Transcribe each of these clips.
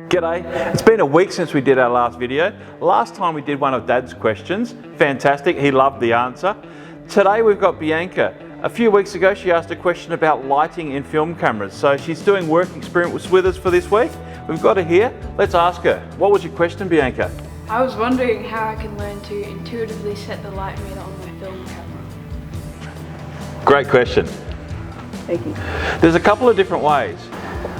G'day, it's been a week since we did our last video. Last time we did one of Dad's questions. Fantastic, he loved the answer. Today we've got Bianca. A few weeks ago she asked a question about lighting in film cameras. So she's doing work experience with us for this week. We've got her here, let's ask her. What was your question, Bianca? I was wondering how I can learn to intuitively set the light meter on my film camera. Great question. Thank you. There's a couple of different ways.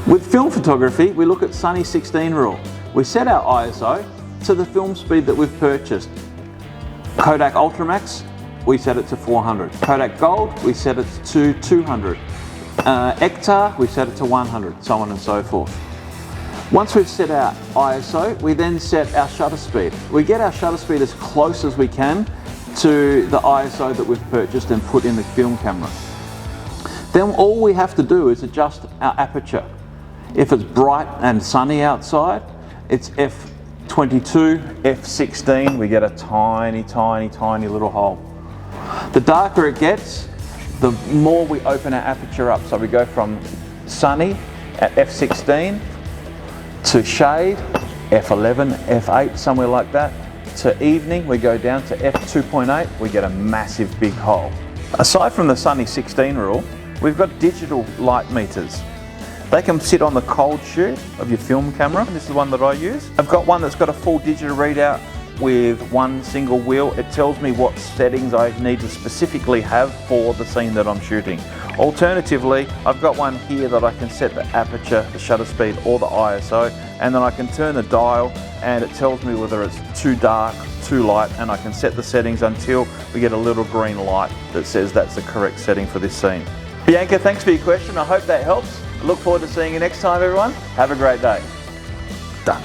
With film photography, we look at Sunny 16 rule. We set our ISO to the film speed that we've purchased. Kodak Ultramax, we set it to 400. Kodak Gold, we set it to 200. Ektar, we set it to 100, so on and so forth. Once we've set our ISO, we then set our shutter speed. We get our shutter speed as close as we can to the ISO that we've purchased and put in the film camera. Then all we have to do is adjust our aperture. If it's bright and sunny outside, it's f22, f16, we get a tiny, tiny, tiny little hole. The darker it gets, the more we open our aperture up. So we go from sunny at f16 to shade, f11, f8, somewhere like that. To evening, we go down to f2.8, we get a massive big hole. Aside from the Sunny 16 rule, we've got digital light meters. They can sit on the cold shoe of your film camera. This is the one that I use. I've got one that's got a full digital readout with one single wheel. It tells me what settings I need to specifically have for the scene that I'm shooting. Alternatively, I've got one here that I can set the aperture, the shutter speed, or the ISO, and then I can turn the dial and it tells me whether it's too dark, too light, and I can set the settings until we get a little green light that says that's the correct setting for this scene. Bianca, thanks for your question. I hope that helps. I look forward to seeing you next time, everyone. Have a great day. Done.